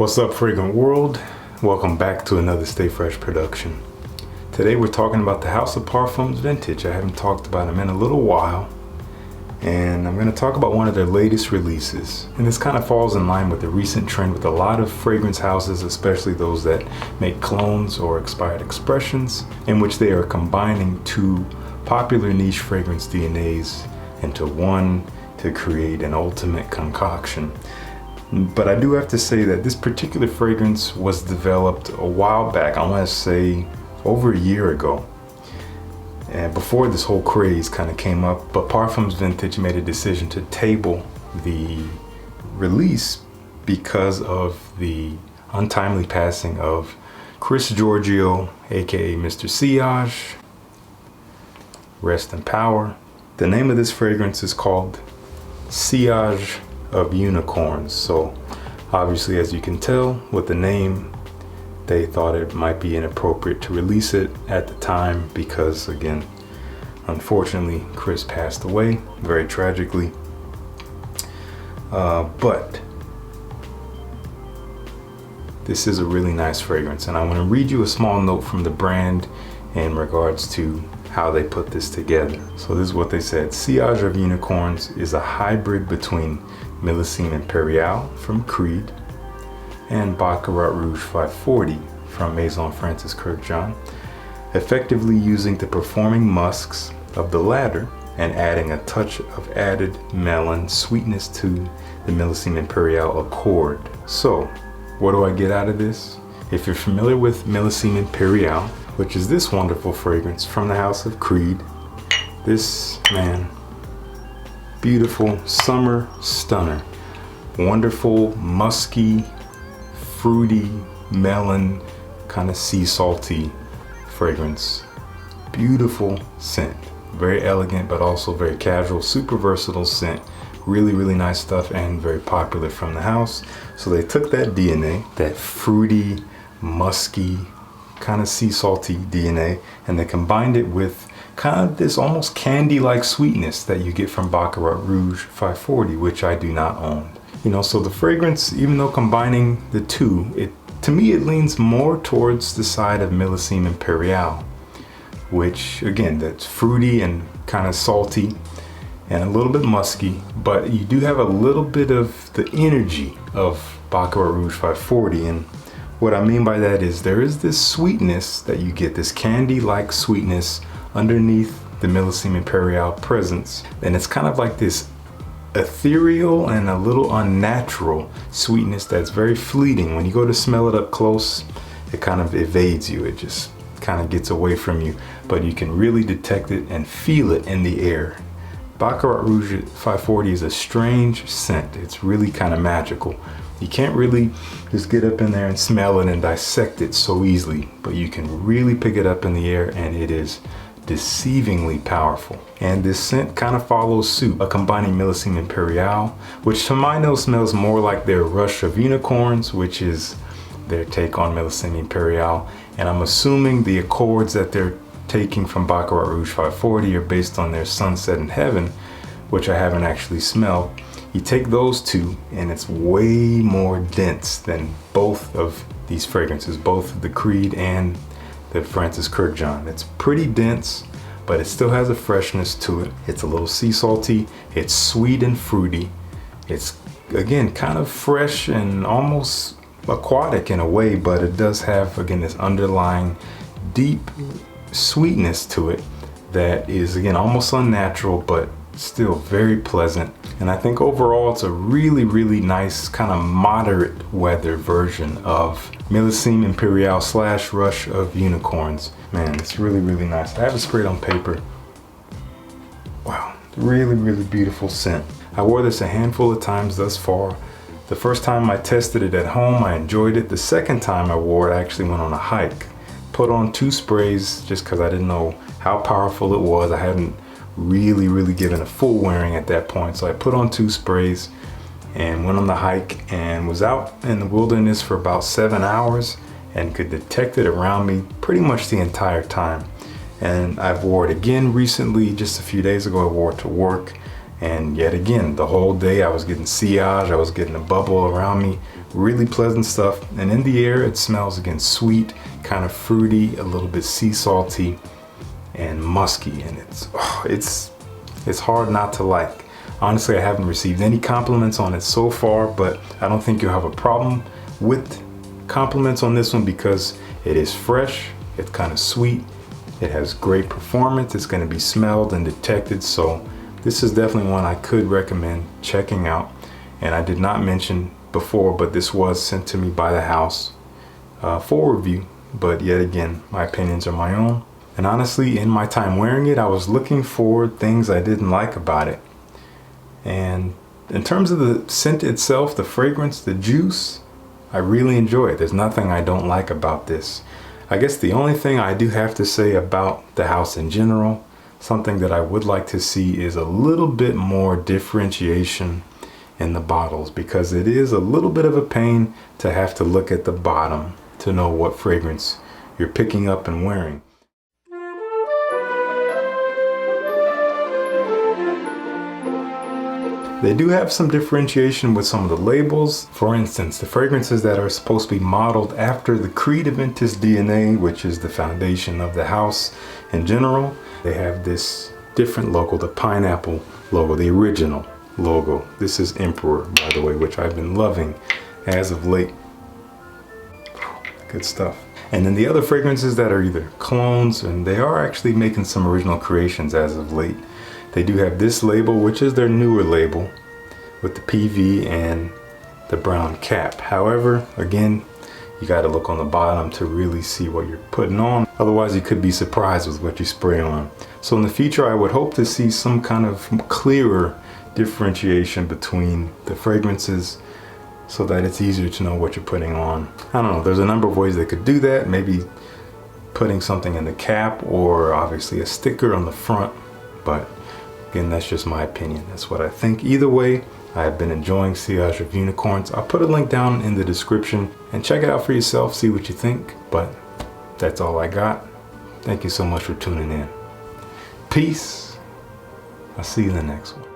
What's up, Fragrant World? Welcome back to another Stay Fresh production. Today we're talking about the House of Parfums Vintage. I haven't talked about them in a little while, and I'm going to talk about one of their latest releases. And this kind of falls in line with the recent trend with a lot of fragrance houses, especially those that make clones or expired expressions, in which they are combining two popular niche fragrance DNAs into one to create an ultimate concoction. But I do have to say that this particular fragrance was developed a while back. I want to say over a year ago, and before this whole craze kind of came up. But Parfums Vintage made a decision to table the release because of the untimely passing of Chris Giorgio, aka Mr. Sillage. Rest in power. The name of this fragrance is called Sillage of Unicorns. So obviously, as you can tell with the name, they thought it might be inappropriate to release it at the time because, again, unfortunately, Chris passed away very tragically. But this is a really nice fragrance, and I want to read you a small note from the brand in regards to how they put this together. So this is what they said. Sillage of Unicorns is a hybrid between Millesime Imperiale from Creed and Baccarat Rouge 540 from Maison Francis Kurkdjian, effectively using the performing musks of the latter and adding a touch of added melon sweetness to the Millesime Imperiale Accord. So what do I get out of this? If you're familiar with Millesime Imperiale, which is this wonderful fragrance from the House of Creed, this, man, beautiful summer stunner, wonderful musky, fruity, melon, kind of sea salty fragrance. Beautiful scent, very elegant but also very casual, super versatile scent. Really nice stuff, and very popular from the house. So they took that DNA, that fruity, musky, kind of sea salty DNA, and they combined it with kind of this almost candy-like sweetness that you get from Baccarat Rouge 540, which I do not own. So the fragrance, even though combining the two, to me it leans more towards the side of Millesime Imperiale, which again, that's fruity and kind of salty and a little bit musky, but you do have a little bit of the energy of Baccarat Rouge 540. And what I mean by that is there is this sweetness that you get, this candy-like sweetness underneath the Millesime Imperiale presence, and it's kind of like this ethereal and a little unnatural sweetness that's very fleeting. When you go to smell it up close, it kind of evades you, it just kind of gets away from you, but you can really detect it and feel it in the air. Baccarat Rouge 540 is a strange scent. It's really kind of magical. You can't really just get up in there and smell it and dissect it so easily, but you can really pick it up in the air, and it is deceivingly powerful. And this scent kind of follows suit by combining Millesime Imperiale, which to my nose smells more like their Rush of Unicorns, which is their take on Millesime Imperiale. And I'm assuming the accords that they're taking from Baccarat Rouge 540 are based on their Sunset in Heaven, which I haven't actually smelled. You take those two, and it's way more dense than both of these fragrances, both the Creed and the Francis Kurkdjian. It's pretty dense, but it still has a freshness to it. It's a little sea salty, it's sweet and fruity. It's, again, kind of fresh and almost aquatic in a way, but it does have, again, this underlying deep sweetness to it that is, again, almost unnatural, but still very pleasant. And I think overall it's a really nice kind of moderate weather version of Millesime Imperiale / Rush of Unicorns. Man, it's really nice. I have it sprayed on paper. Wow, really beautiful scent. I wore this a handful of times thus far. The first time I tested it at home, I enjoyed it. The second time I wore it, I actually went on a hike. Put on 2 sprays just because I didn't know how powerful it was. I hadn't really given a full wearing at that point, so I put on 2 sprays and went on the hike and was out in the wilderness for about 7 hours and could detect it around me pretty much the entire time. And I've wore it again recently, just a few days ago. I wore it to work, And yet again, the whole day I was getting sillage, I was getting a bubble around me, really pleasant stuff. And in the air, it smells again sweet, kind of fruity, a little bit sea salty, and musky. And it's hard not to like. Honestly, I haven't received any compliments on it so far, but I don't think you'll have a problem with compliments on this one because it is fresh, it's kind of sweet, it has great performance, it's going to be smelled and detected. So this is definitely one I could recommend checking out. And I did not mention before, but this was sent to me by the house for review. But yet again, my opinions are my own. And honestly, in my time wearing it, I was looking for things I didn't like about it. And in terms of the scent itself, the fragrance, the juice, I really enjoy it. There's nothing I don't like about this. I guess the only thing I do have to say about the house in general, something that I would like to see is a little bit more differentiation in the bottles, because it is a little bit of a pain to have to look at the bottom to know what fragrance you're picking up and wearing. They do have some differentiation with some of the labels. For instance, the fragrances that are supposed to be modeled after the Creed Aventus DNA, which is the foundation of the house in general, they have this different logo, the pineapple logo, the original logo. This is Emperor, by the way, which I've been loving as of late. Good stuff. And then the other fragrances that are either clones, and they are actually making some original creations as of late. They do have this label, which is their newer label with the PV and the brown cap. However, again, you got to look on the bottom to really see what you're putting on. Otherwise, you could be surprised with what you spray on. So in the future, I would hope to see some kind of clearer differentiation between the fragrances so that it's easier to know what you're putting on. I don't know, there's a number of ways they could do that. Maybe putting something in the cap, or obviously a sticker on the front, but again, that's just my opinion. That's what I think. Either way, I have been enjoying Sillage of Unicorns. I'll put a link down in the description and check it out for yourself, see what you think. But that's all I got. Thank you so much for tuning in. Peace. I'll see you in the next one.